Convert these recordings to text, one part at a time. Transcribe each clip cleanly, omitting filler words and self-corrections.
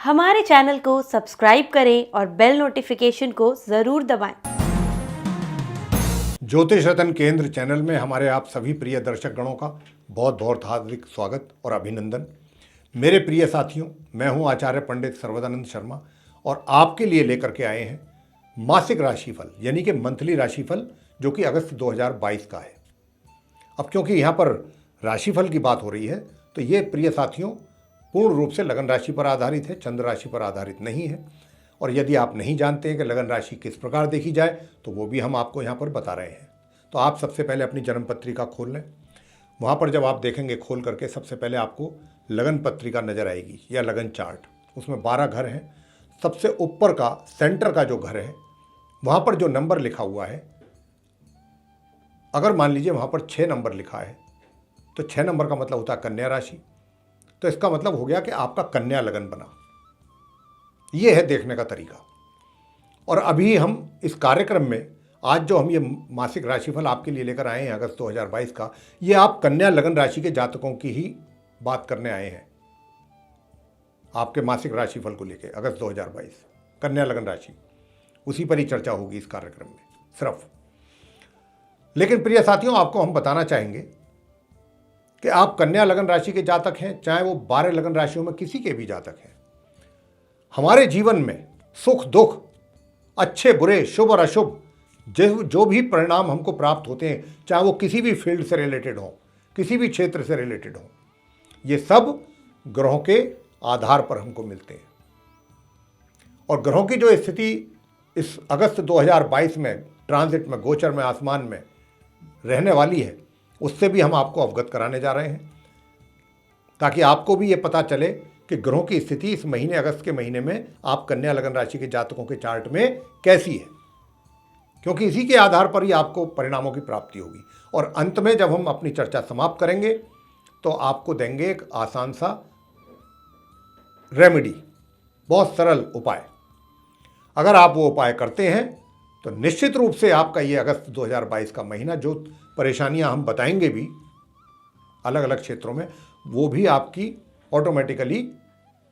हमारे चैनल को सब्सक्राइब करें और बेल नोटिफिकेशन को ज़रूर दबाएं। ज्योतिष रतन केंद्र चैनल में हमारे आप सभी प्रिय दर्शक गणों का बहुत बहुत हार्दिक स्वागत और अभिनंदन। मेरे प्रिय साथियों, मैं हूं आचार्य पंडित सर्वदानंद शर्मा और आपके लिए लेकर के आए हैं मासिक राशिफल यानी कि मंथली राशिफल, जो कि अगस्त 2022 का है। अब क्योंकि यहाँ पर राशिफल की बात हो रही है, तो ये प्रिय साथियों पूर्ण रूप से लगन राशि पर आधारित है, चंद्र राशि पर आधारित नहीं है। और यदि आप नहीं जानते हैं कि लगन राशि किस प्रकार देखी जाए, तो वो भी हम आपको यहाँ पर बता रहे हैं। तो आप सबसे पहले अपनी जन्म पत्रिका खोल लें। वहाँ पर जब आप देखेंगे खोल करके, सबसे पहले आपको लगन पत्रिका नज़र आएगी या लगन चार्ट। उसमें 12 घर हैं। सबसे ऊपर का सेंटर का जो घर है, वहाँ पर जो नंबर लिखा हुआ है, अगर मान लीजिए वहाँ पर 6 नंबर लिखा है, तो 6 नंबर का मतलब होता है कन्या राशि। तो इसका मतलब हो गया कि आपका कन्या लगन बना। ये है देखने का तरीका। और अभी हम इस कार्यक्रम में आज जो हम ये मासिक राशिफल आपके लिए लेकर आए हैं अगस्त 2022 का, ये आप कन्या लगन राशि के जातकों की ही बात करने आए हैं। आपके मासिक राशिफल को लेकर अगस्त 2022 कन्या लगन राशि, उसी पर ही चर्चा होगी इस कार्यक्रम में सिर्फ। लेकिन प्रिय साथियों, आपको हम बताना चाहेंगे कि आप कन्या लगन राशि के जातक हैं, चाहे वो 12 लगन राशियों में किसी के भी जातक हैं, हमारे जीवन में सुख दुख, अच्छे बुरे, शुभ और अशुभ, जो भी परिणाम हमको प्राप्त होते हैं, चाहे वो किसी भी फील्ड से रिलेटेड हो, किसी भी क्षेत्र से रिलेटेड हो, ये सब ग्रहों के आधार पर हमको मिलते हैं। और ग्रहों की जो स्थिति इस अगस्त 2022 में ट्रांजिट में, गोचर में, आसमान में रहने वाली है, उससे भी हम आपको अवगत कराने जा रहे हैं, ताकि आपको भी ये पता चले कि ग्रहों की स्थिति इस महीने, अगस्त के महीने में आप कन्या लगन राशि के जातकों के चार्ट में कैसी है, क्योंकि इसी के आधार पर ही आपको परिणामों की प्राप्ति होगी। और अंत में जब हम अपनी चर्चा समाप्त करेंगे, तो आपको देंगे एक आसान सा रेमेडी, बहुत सरल उपाय। अगर आप वो उपाय करते हैं, तो निश्चित रूप से आपका ये अगस्त 2022 का महीना, जो परेशानियां हम बताएंगे भी अलग अलग क्षेत्रों में, वो भी आपकी ऑटोमेटिकली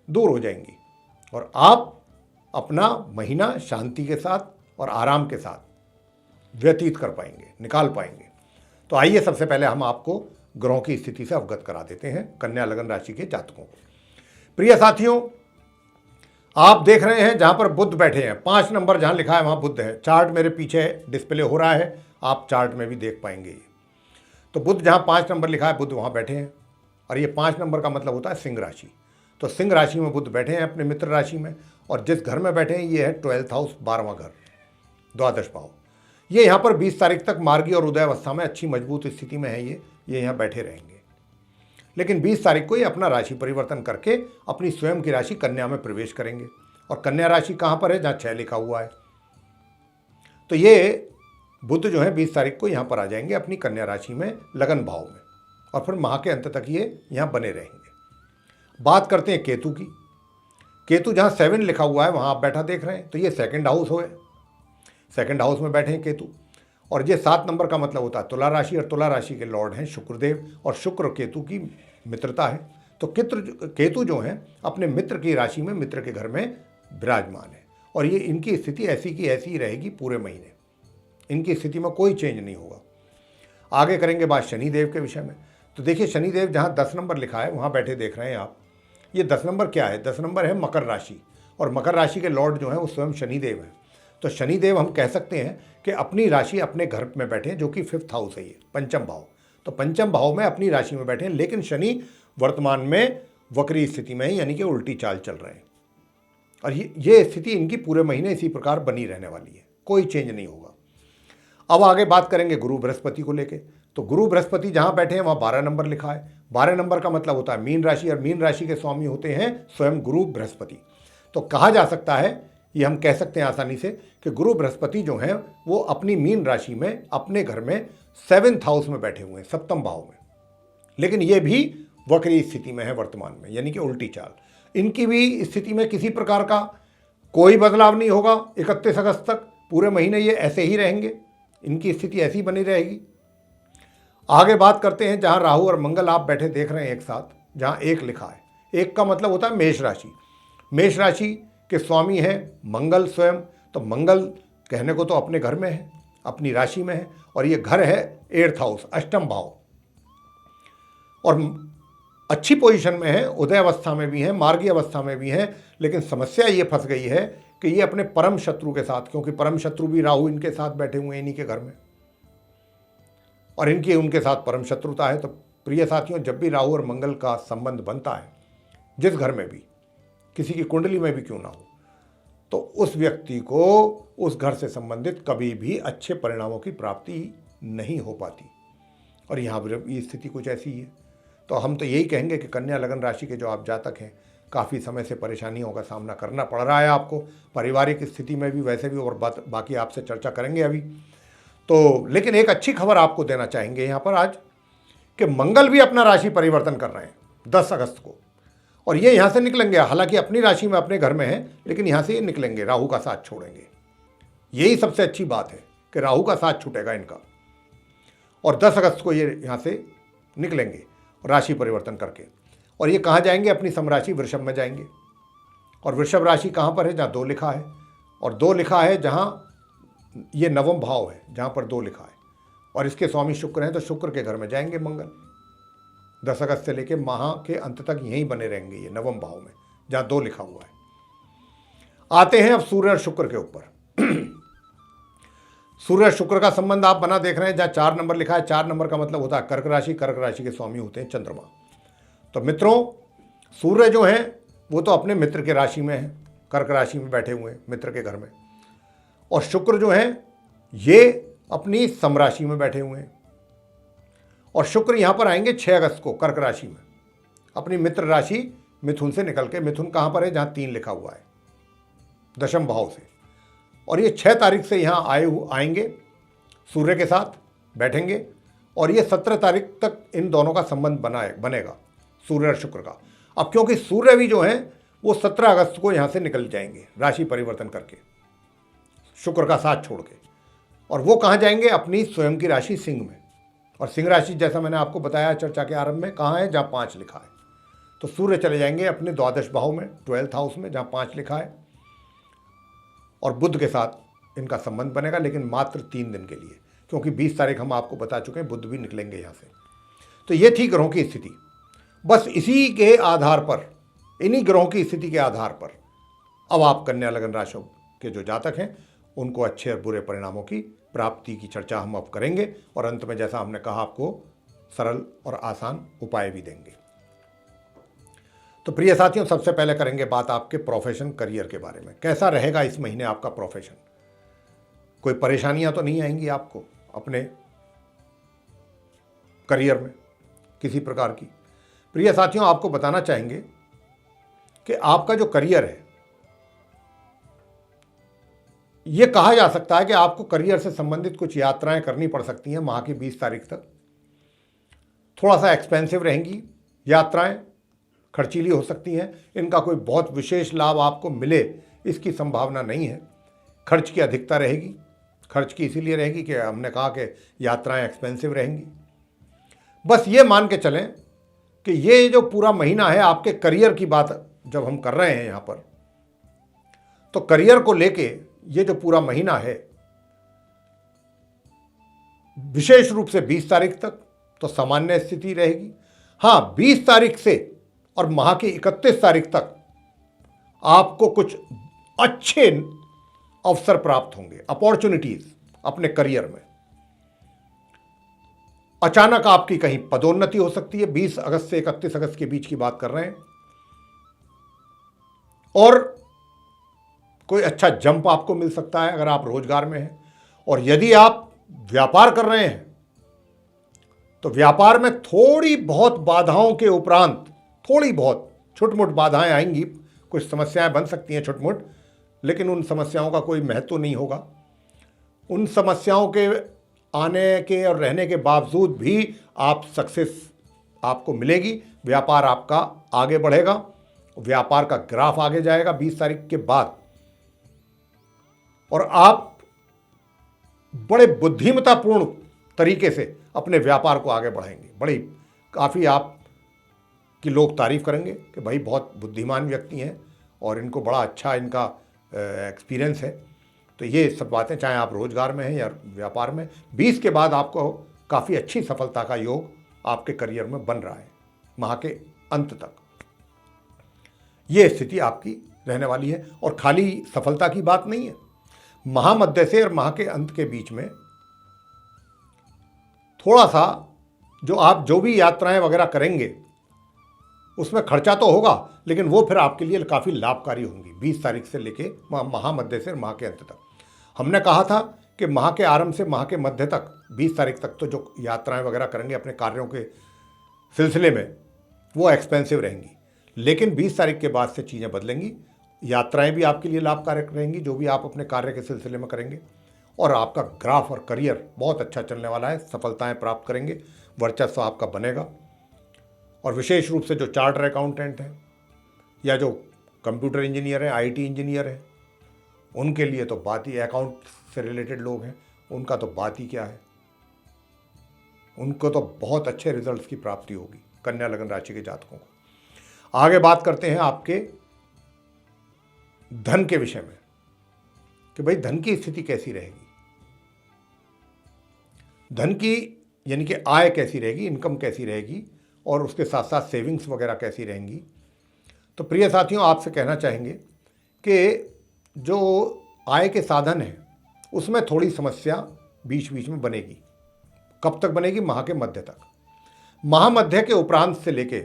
दूर हो जाएंगी और आप अपना महीना शांति के साथ और आराम के साथ व्यतीत कर पाएंगे, निकाल पाएंगे। तो आइए सबसे पहले हम आपको ग्रहों की स्थिति से अवगत करा देते हैं कन्या लगन राशि के जातकों को। प्रिय साथियों, आप देख रहे हैं जहां पर बुध बैठे हैं, 5 नंबर जहां लिखा है वहां बुध है। चार्ट मेरे पीछे डिस्प्ले हो रहा है, आप चार्ट में भी देख पाएंगे। तो बुध जहां 5 नंबर लिखा है, बुध वहां बैठे हैं। और ये 5 नंबर का मतलब होता है सिंह राशि। तो सिंह राशि में बुध बैठे हैं अपने मित्र राशि में, और जिस घर में बैठे हैं ये है 12th हाउस, 12वां घर, द्वादश भाव। ये यहाँ पर 20 तारीख तक मार्गी और उदय अवस्था में अच्छी मजबूत स्थिति में है। ये यहाँ बैठे रहेंगे। लेकिन 20 तारीख को ये अपना राशि परिवर्तन करके अपनी स्वयं की राशि कन्या में प्रवेश करेंगे। और कन्या राशि कहाँ पर है? जहाँ 6 लिखा हुआ है। तो ये बुध जो है 20 तारीख को यहाँ पर आ जाएंगे अपनी कन्या राशि में, लगन भाव में, और फिर माह के अंत तक ये यहाँ बने रहेंगे। बात करते हैं केतु की। केतु जहाँ 7 लिखा हुआ है वहाँ आप बैठा देख रहे हैं, तो ये सेकंड हाउस हो, सेकंड हाउस में बैठे हैं केतु। और ये 7 नंबर का मतलब होता है तुला राशि, और तुला राशि के लॉर्ड हैं शुक्रदेव, और शुक्र केतु की मित्रता है। तो केतु जो है अपने मित्र की राशि में, मित्र के घर में विराजमान है। और ये इनकी स्थिति ऐसी की ऐसी ही रहेगी पूरे महीने। इनकी स्थिति में कोई चेंज नहीं होगा। आगे करेंगे बात शनिदेव के विषय में। तो देखिए, शनिदेव जहाँ 10 नंबर लिखा है वहाँ बैठे देख रहे हैं आप। ये 10 नंबर क्या है? 10 नंबर है मकर राशि, और मकर राशि के लॉर्ड जो है वो स्वयं शनिदेव है। तो शनिदेव हम कह सकते हैं कि अपनी राशि अपने घर में बैठे हैं, जो कि 5th हाउस है, ये पंचम भाव। तो पंचम भाव में अपनी राशि में बैठे हैं, लेकिन शनि वर्तमान में वक्री स्थिति में है, यानी कि उल्टी चाल चल रहे हैं। और ये स्थिति इनकी पूरे महीने इसी प्रकार बनी रहने वाली है, कोई चेंज नहीं होगा। अब आगे बात करेंगे गुरु बृहस्पति को लेके। तो गुरु बृहस्पति जहाँ बैठे हैं वहाँ 12 नंबर लिखा है। 12 नंबर का मतलब होता है मीन राशि, और मीन राशि के स्वामी होते हैं स्वयं गुरु बृहस्पति। तो कहा जा सकता है, ये हम कह सकते हैं आसानी से, कि गुरु बृहस्पति जो हैं वो अपनी मीन राशि में, अपने घर में 7th हाउस में बैठे हुए हैं, 7th भाव में। लेकिन ये भी वक्री स्थिति में है वर्तमान में, यानी कि उल्टी चाल। इनकी भी स्थिति में किसी प्रकार का कोई बदलाव नहीं होगा 31 अगस्त तक। पूरे महीने ये ऐसे ही रहेंगे, इनकी स्थिति ऐसी बनी रहेगी। आगे बात करते हैं जहाँ राहु और मंगल आप बैठे देख रहे हैं एक साथ, जहाँ 1 लिखा है। 1 का मतलब होता है मेष राशि। मेष राशि के स्वामी हैं मंगल स्वयं, तो मंगल कहने को तो अपने घर में है, अपनी राशि में है, और ये घर है 8th हाउस, अष्टम भाव, और अच्छी पोजीशन में है, उदय अवस्था में भी है, मार्गी अवस्था में भी है। लेकिन समस्या ये फंस गई है कि ये अपने परम शत्रु के साथ, क्योंकि परम शत्रु भी राहु इनके साथ बैठे हुए हैं इन्हीं के घर में, और इनकी उनके साथ परम शत्रुता है। तो प्रिय साथियों, जब भी राहु और मंगल का संबंध बनता है, जिस घर में भी, किसी की कुंडली में भी क्यों ना हो, तो उस व्यक्ति को उस घर से संबंधित कभी भी अच्छे परिणामों की प्राप्ति नहीं हो पाती। और यहाँ पर ये स्थिति कुछ ऐसी है। तो हम तो यही कहेंगे कि कन्या लगन राशि के जो आप जातक हैं, काफ़ी समय से परेशानियों का सामना करना पड़ रहा है आपको, पारिवारिक स्थिति में भी, वैसे भी, और बाकी आपसे चर्चा करेंगे अभी तो। लेकिन एक अच्छी खबर आपको देना चाहेंगे यहाँ पर आज, कि मंगल भी अपना राशि परिवर्तन कर रहे हैं 10 अगस्त को, और ये यहाँ से निकलेंगे। हालांकि अपनी राशि में, अपने घर में है, लेकिन यहाँ से ये निकलेंगे, राहु का साथ छोड़ेंगे। यही सबसे अच्छी बात है कि राहु का साथ छूटेगा इनका, और 10 अगस्त को ये यहाँ से निकलेंगे राशि परिवर्तन करके। और ये कहाँ जाएंगे? अपनी समराशि वृषभ में जाएंगे। और वृषभ राशि कहाँ पर है? जहाँ 2 लिखा है, और 2 लिखा है जहाँ ये नवम भाव है, जहाँ पर 2 लिखा है, और इसके स्वामी शुक्र हैं, तो शुक्र के घर में जाएंगे मंगल। 10 अगस्त से लेकर माह के अंत तक यहीं बने रहेंगे ये नवम भाव में, जहाँ 2 लिखा हुआ है। आते हैं अब सूर्य और शुक्र के ऊपर। सूर्य और शुक्र का संबंध आप बना देख रहे हैं, जहाँ 4 नंबर लिखा है। 4 नंबर का मतलब होता है कर्क राशि। कर्क राशि के स्वामी होते हैं चंद्रमा। तो मित्रों, सूर्य जो हैं वो तो अपने मित्र के राशि में है, कर्क राशि में बैठे हुए हैं, मित्र के घर में। और शुक्र जो हैं ये अपनी समराशि में बैठे हुए हैं, और शुक्र यहाँ पर आएंगे 6 अगस्त को कर्क राशि में, अपनी मित्र राशि मिथुन से निकल के। मिथुन कहाँ पर है? जहाँ 3 लिखा हुआ है, दशम भाव से। और ये 6 तारीख से यहाँ आएंगे, सूर्य के साथ बैठेंगे, और ये 17 तारीख तक इन दोनों का संबंध बनेगा, सूर्य और शुक्र का। अब क्योंकि सूर्य भी जो हैं वो 17 अगस्त को यहाँ से निकल जाएंगे राशि परिवर्तन करके, शुक्र का साथ छोड़ के। और वो कहाँ जाएंगे? अपनी स्वयं की राशि सिंह में। और सिंह राशि, जैसा मैंने आपको बताया चर्चा के आरंभ में, कहाँ है? जहाँ 5 लिखा है। तो सूर्य चले जाएंगे अपने द्वादश भाव में, 12th हाउस में, जहाँ 5 लिखा है, और बुध के साथ इनका संबंध बनेगा, लेकिन मात्र 3 दिन के लिए, क्योंकि 20 तारीख हम आपको बता चुके हैं बुध भी निकलेंगे यहाँ से। तो ये थी ग्रहों की स्थिति। बस इसी के आधार पर, इन्हीं ग्रहों की स्थिति के आधार पर अब आप कन्या लगन राशि के जो जातक हैं उनको अच्छे और बुरे परिणामों की प्राप्ति की चर्चा हम अब करेंगे, और अंत में जैसा हमने कहा आपको सरल और आसान उपाय भी देंगे। तो प्रिय साथियों, सबसे पहले करेंगे बात आपके प्रोफेशन, करियर के बारे में। कैसा रहेगा इस महीने आपका प्रोफेशन? कोई परेशानियां तो नहीं आएंगी आपको अपने करियर में किसी प्रकार की? प्रिय साथियों, आपको बताना चाहेंगे कि आपका जो करियर है, यह कहा जा सकता है कि आपको करियर से संबंधित कुछ यात्राएं करनी पड़ सकती हैं माह की 20 तारीख तक। थोड़ा सा एक्सपेंसिव रहेंगी यात्राएं, खर्चीली हो सकती हैं। इनका कोई बहुत विशेष लाभ आपको मिले इसकी संभावना नहीं है। खर्च की अधिकता रहेगी। खर्च की इसीलिए रहेगी कि हमने कहा कि यात्राएं एक्सपेंसिव रहेंगी। बस ये मान के चलें कि ये जो पूरा महीना है आपके करियर की बात जब हम कर रहे हैं यहाँ पर, तो करियर को लेके ये जो पूरा महीना है, विशेष रूप से 20 तारीख तक तो सामान्य स्थिति रहेगी। हाँ, 20 तारीख से और माह की 31 तारीख तक आपको कुछ अच्छे अवसर प्राप्त होंगे, अपॉर्चुनिटीज अपने करियर में। अचानक आपकी कहीं पदोन्नति हो सकती है, 20 अगस्त से 31 अगस्त के बीच की बात कर रहे हैं, और कोई अच्छा जंप आपको मिल सकता है अगर आप रोजगार में हैं। और यदि आप व्यापार कर रहे हैं तो व्यापार में थोड़ी बहुत बाधाओं के उपरांत, थोड़ी बहुत छोट-मोट बाधाएं आएंगी, कुछ समस्याएं बन सकती हैं छोट-मोट, लेकिन उन समस्याओं का कोई महत्व नहीं होगा। उन समस्याओं के आने के और रहने के बावजूद भी आप सक्सेस आपको मिलेगी। व्यापार आपका आगे बढ़ेगा, व्यापार का ग्राफ आगे जाएगा 20 तारीख के बाद, और आप बड़े बुद्धिमत्तापूर्ण तरीके से अपने व्यापार को आगे बढ़ाएंगे। काफ़ी आप कि लोग तारीफ करेंगे कि भाई बहुत बुद्धिमान व्यक्ति हैं और इनको बड़ा अच्छा इनका एक्सपीरियंस है। तो ये सब बातें, चाहे आप रोजगार में हैं या व्यापार में, 20 के बाद आपको काफ़ी अच्छी सफलता का योग आपके करियर में बन रहा है माह के अंत तक। ये स्थिति आपकी रहने वाली है। और खाली सफलता की बात नहीं है, माह मध्य से और माह के अंत के बीच में थोड़ा सा जो भी यात्राएं वगैरह करेंगे उसमें खर्चा तो होगा, लेकिन वो फिर आपके लिए काफ़ी लाभकारी होंगी 20 तारीख से लेके माह मध्य से माह के अंत तक। हमने कहा था कि माह के आरंभ से माह के मध्य तक 20 तारीख तक तो जो यात्राएं वगैरह करेंगे अपने कार्यों के सिलसिले में वो एक्सपेंसिव रहेंगी, लेकिन 20 तारीख के बाद से चीज़ें बदलेंगी। यात्राएं भी आपके लिए लाभकारक रहेंगी जो भी आप अपने कार्य के सिलसिले में करेंगे, और आपका ग्राफ और करियर बहुत अच्छा चलने वाला है, सफलताएं प्राप्त करेंगे, वर्चस्व आपका बनेगा। और विशेष रूप से जो चार्टर अकाउंटेंट हैं या जो कंप्यूटर इंजीनियर हैं, आईटी इंजीनियर हैं, उनके लिए तो बात ही, अकाउंट से रिलेटेड लोग हैं उनका तो बात ही क्या है, उनको तो बहुत अच्छे रिजल्ट्स की प्राप्ति होगी कन्या लग्न राशि के जातकों को। आगे बात करते हैं आपके धन के विषय में कि भाई धन की स्थिति कैसी रहेगी, धन की यानी कि आय कैसी रहेगी, इनकम कैसी रहेगी, और उसके साथ साथ सेविंग्स वगैरह कैसी रहेंगी। तो प्रिय साथियों, आपसे कहना चाहेंगे कि जो आय के साधन हैं उसमें थोड़ी समस्या बीच बीच में बनेगी। कब तक बनेगी? माह के मध्य तक। माह मध्य के उपरांत से लेके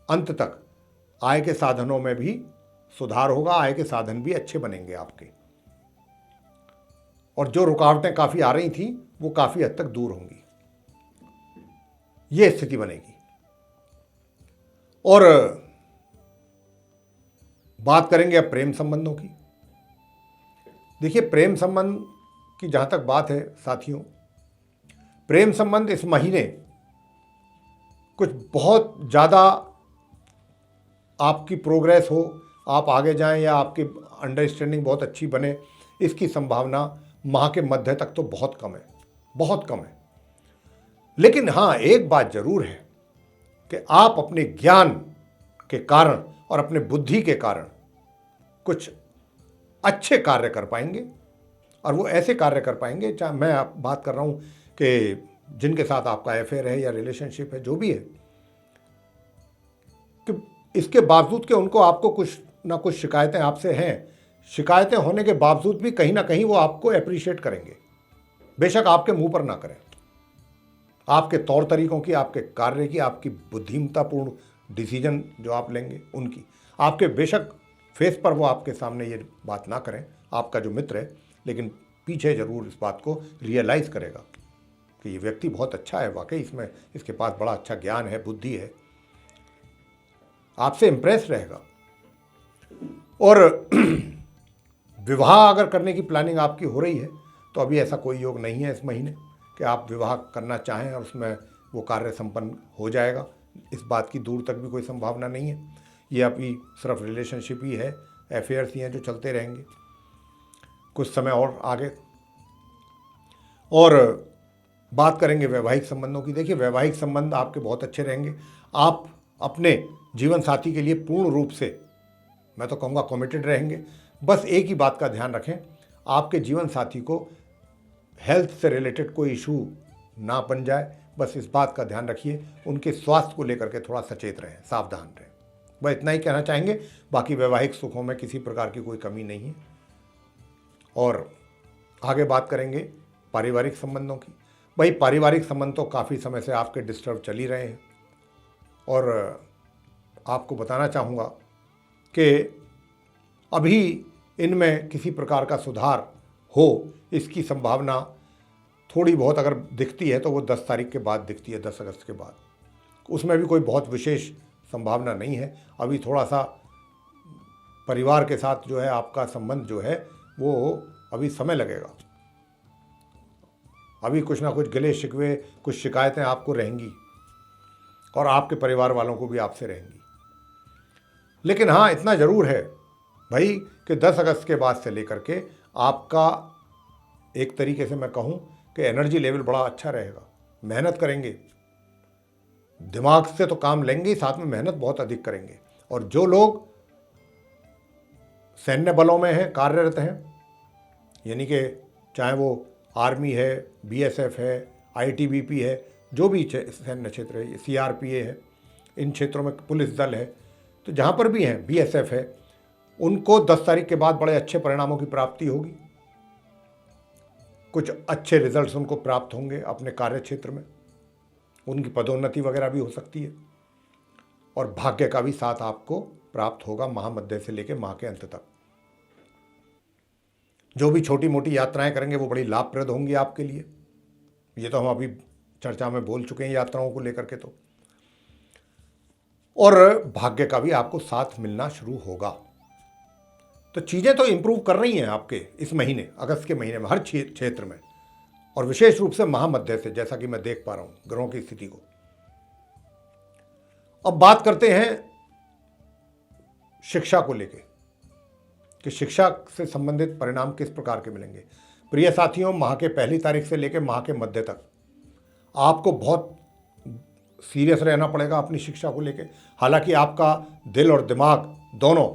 अंत तक आय के साधनों में भी सुधार होगा, आय के साधन भी अच्छे बनेंगे आपके, और जो रुकावटें काफ़ी आ रही थी वो काफ़ी हद तक दूर होंगी, ये स्थिति बनेगी। और बात करेंगे अब प्रेम संबंधों की। देखिए, प्रेम संबंध की जहाँ तक बात है साथियों, प्रेम संबंध इस महीने कुछ बहुत ज़्यादा आपकी प्रोग्रेस हो, आप आगे जाएं या आपकी अंडरस्टैंडिंग बहुत अच्छी बने, इसकी संभावना माह के मध्य तक तो बहुत कम है, बहुत कम है। लेकिन हाँ, एक बात जरूर है कि आप अपने ज्ञान के कारण और अपने बुद्धि के कारण कुछ अच्छे कार्य कर पाएंगे, और वो ऐसे कार्य कर पाएंगे, चाहे मैं आप बात कर रहा हूँ कि जिनके साथ आपका अफेयर है या रिलेशनशिप है, जो भी है, कि इसके बावजूद कि उनको आपको कुछ ना कुछ शिकायतें आपसे हैं, शिकायतें होने के बावजूद भी कहीं ना कहीं वो आपको अप्रिशिएट करेंगे, बेशक आपके मुंह पर ना करें। आपके तौर तरीकों की, आपके कार्य की, आपकी बुद्धिमत्तापूर्ण डिसीजन जो आप लेंगे उनकी, आपके बेशक फेस पर वो आपके सामने ये बात ना करें, आपका जो मित्र है, लेकिन पीछे जरूर इस बात को रियलाइज़ करेगा कि ये व्यक्ति बहुत अच्छा है, वाकई इसमें इसके पास बड़ा अच्छा ज्ञान है, बुद्धि है, आपसे इम्प्रेस रहेगा। और विवाह अगर करने की प्लानिंग आपकी हो रही है तो अभी ऐसा कोई योग नहीं है इस महीने कि आप विवाह करना चाहें और उसमें वो कार्य संपन्न हो जाएगा, इस बात की दूर तक भी कोई संभावना नहीं है। ये अभी सिर्फ रिलेशनशिप ही है, अफेयर्स ही हैं जो चलते रहेंगे कुछ समय और आगे। और बात करेंगे वैवाहिक संबंधों की। देखिए, वैवाहिक संबंध आपके बहुत अच्छे रहेंगे। आप अपने जीवन साथी के लिए पूर्ण रूप से, मैं तो कहूँगा, कमिटेड रहेंगे। बस एक ही बात का ध्यान रखें, आपके जीवन साथी को हेल्थ से रिलेटेड कोई इशू ना बन जाए, बस इस बात का ध्यान रखिए। उनके स्वास्थ्य को लेकर के थोड़ा सचेत रहें, सावधान रहें, बस इतना ही कहना चाहेंगे। बाकी वैवाहिक सुखों में किसी प्रकार की कोई कमी नहीं है। और आगे बात करेंगे पारिवारिक संबंधों की। भाई, पारिवारिक संबंध तो काफ़ी समय से आपके डिस्टर्ब चल ही रहे हैं, और आपको बताना चाहूँगा कि अभी इनमें किसी प्रकार का सुधार हो, इसकी संभावना थोड़ी बहुत अगर दिखती है तो वो 10 तारीख के बाद दिखती है, 10 अगस्त के बाद। उसमें भी कोई बहुत विशेष संभावना नहीं है। अभी थोड़ा सा परिवार के साथ जो है आपका संबंध जो है वो अभी समय लगेगा, अभी कुछ ना कुछ गिले शिकवे, कुछ शिकायतें आपको रहेंगी, और आपके परिवार वालों को भी आपसे रहेंगी। लेकिन हाँ, इतना ज़रूर है भाई कि 10 अगस्त के बाद से लेकर के आपका एक तरीके से मैं कहूँ कि एनर्जी लेवल बड़ा अच्छा रहेगा। मेहनत करेंगे, दिमाग से तो काम लेंगे ही, साथ में मेहनत बहुत अधिक करेंगे। और जो लोग सैन्य बलों में हैं, कार्यरत हैं, यानी कि चाहे वो आर्मी है, बीएसएफ है, आईटीबीपी है, जो भी सैन्य क्षेत्र है, सीआरपीए है, इन क्षेत्रों में पुलिस दल है, तो जहाँ पर भी हैं, बीएसएफ है, उनको 10 तारीख के बाद बड़े अच्छे परिणामों की प्राप्ति होगी। कुछ अच्छे रिजल्ट्स उनको प्राप्त होंगे अपने कार्य क्षेत्र में, उनकी पदोन्नति वगैरह भी हो सकती है, और भाग्य का भी साथ आपको प्राप्त होगा माह मध्य से लेकर माह के अंत तक। जो भी छोटी मोटी यात्राएं करेंगे वो बड़ी लाभप्रद होंगी आपके लिए। ये तो हम अभी चर्चा में बोल चुके हैं यात्राओं को लेकर के। तो और भाग्य का भी आपको साथ मिलना शुरू होगा। तो चीज़ें तो इम्प्रूव कर रही हैं आपके इस महीने, अगस्त के महीने में, हर क्षेत्र में, और विशेष रूप से महामध्य से, जैसा कि मैं देख पा रहा हूँ ग्रहों की स्थिति को। अब बात करते हैं शिक्षा को लेकर कि शिक्षा से संबंधित परिणाम किस प्रकार के मिलेंगे। प्रिय साथियों, माह के 1 तारीख से लेकर माह के मध्य तक आपको बहुत सीरियस रहना पड़ेगा अपनी शिक्षा को लेकर। हालांकि आपका दिल और दिमाग दोनों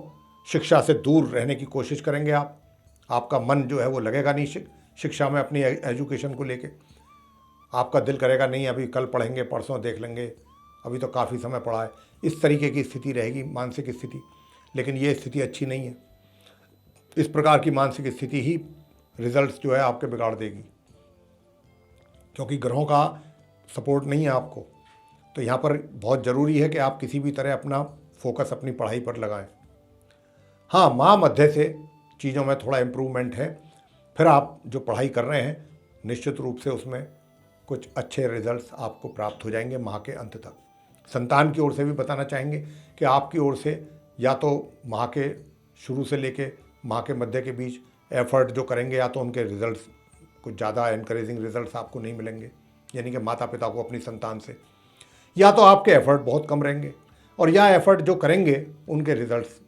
शिक्षा से दूर रहने की कोशिश करेंगे। आपका मन जो है वो लगेगा नहीं शिक्षा में, अपनी एजुकेशन को लेके। आपका दिल करेगा नहीं अभी कल पढ़ेंगे, परसों देख लेंगे, अभी तो काफ़ी समय पड़ा है। इस तरीके की स्थिति रहेगी, मानसिक स्थिति। लेकिन ये स्थिति अच्छी नहीं है। इस प्रकार की मानसिक स्थिति ही रिजल्ट्स जो है आपके बिगाड़ देगी, क्योंकि ग्रहों का सपोर्ट नहीं है आपको। तो यहाँ पर बहुत ज़रूरी है कि आप किसी भी तरह अपना फोकस अपनी पढ़ाई पर लगाएं। हाँ, माह मध्य से चीज़ों में थोड़ा इम्प्रूवमेंट है। फिर आप जो पढ़ाई कर रहे हैं निश्चित रूप से उसमें कुछ अच्छे रिजल्ट्स आपको प्राप्त हो जाएंगे माह के अंत तक। संतान की ओर से भी बताना चाहेंगे कि आपकी ओर से या तो माह के शुरू से लेके माह के मध्य के बीच एफर्ट जो करेंगे, या तो उनके रिजल्ट्स कुछ ज़्यादा एनकरेजिंग रिजल्ट्स आपको नहीं मिलेंगे, यानी कि माता पिता को अपनी संतान से, या तो आपके एफर्ट बहुत कम रहेंगे, और या एफर्ट जो करेंगे उनके रिजल्ट्स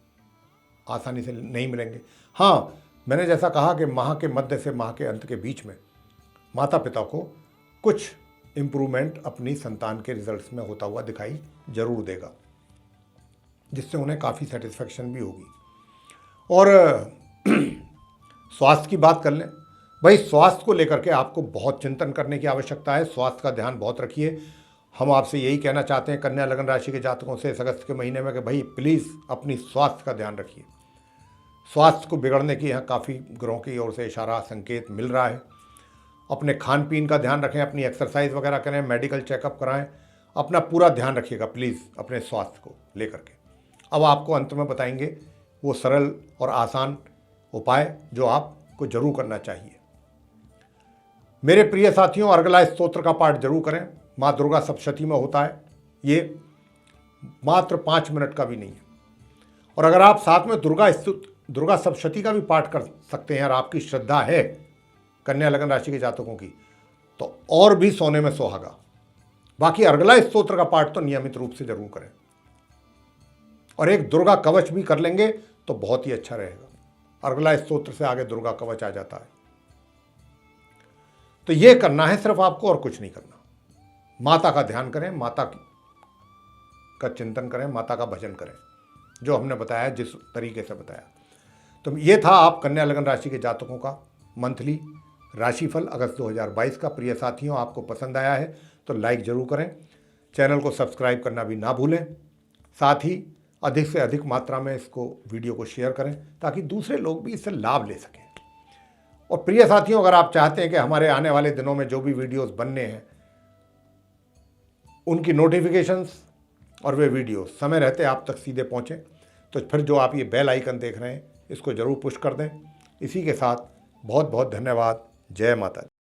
आसानी से नहीं मिलेंगे। हाँ, मैंने जैसा कहा कि माह के मध्य से माह के अंत के बीच में माता पिता को कुछ इम्प्रूवमेंट अपनी संतान के रिजल्ट्स में होता हुआ दिखाई जरूर देगा, जिससे उन्हें काफ़ी सेटिस्फेक्शन भी होगी। और स्वास्थ्य की बात कर लें। भाई, स्वास्थ्य को लेकर के आपको बहुत चिंतन करने की आवश्यकता है। स्वास्थ्य का ध्यान बहुत रखिए। हम आपसे यही कहना चाहते हैं कन्या लगन राशि के जातकों से इस अगस्त के महीने में कि भाई प्लीज़ अपनी स्वास्थ्य का ध्यान रखिए। स्वास्थ्य को बिगड़ने की यहाँ काफ़ी ग्रहों की ओर से इशारा, संकेत मिल रहा है। अपने खान पीन का ध्यान रखें, अपनी एक्सरसाइज वगैरह करें, मेडिकल चेकअप कराएं, अपना पूरा ध्यान रखिएगा प्लीज़ अपने स्वास्थ्य को लेकर के। अब आपको अंत में बताएंगे वो सरल और आसान उपाय जो आपको जरूर करना चाहिए। मेरे प्रिय साथियों, अर्गला स्तोत्र का पाठ जरूर करें। माँ दुर्गा सप्तशती में होता है, ये मात्र 5 मिनट का भी नहीं है। और अगर आप साथ में दुर्गा सप्तशती का भी पाठ कर सकते हैं और आपकी श्रद्धा है कन्या लगन राशि के जातकों की, तो और भी सोने में सुहागा। बाकी अर्गला स्तोत्र का पाठ तो नियमित रूप से जरूर करें, और एक दुर्गा कवच भी कर लेंगे तो बहुत ही अच्छा रहेगा। अर्गला स्तोत्र से आगे दुर्गा कवच आ जाता है। तो ये करना है सिर्फ आपको, और कुछ नहीं करना। माता का ध्यान करें, माता का चिंतन करें, माता का भजन करें, जो हमने बताया, जिस तरीके से बताया। तो ये था आप कन्या लगन राशि के जातकों का मंथली राशिफल अगस्त 2022 का। प्रिय साथियों, आपको पसंद आया है तो लाइक जरूर करें, चैनल को सब्सक्राइब करना भी ना भूलें। साथ ही अधिक से अधिक मात्रा में इसको वीडियो को शेयर करें ताकि दूसरे लोग भी इससे लाभ ले सकें। और प्रिय साथियों, अगर आप चाहते हैं कि हमारे आने वाले दिनों में जो भी वीडियोस बनने हैं उनकी नोटिफिकेशंस और वे वीडियो समय रहते आप तक सीधे पहुँचें, तो फिर जो आप ये बेल आइकन देख रहे हैं इसको ज़रूर पुश कर दें। इसी के साथ बहुत बहुत धन्यवाद। जय माता दी।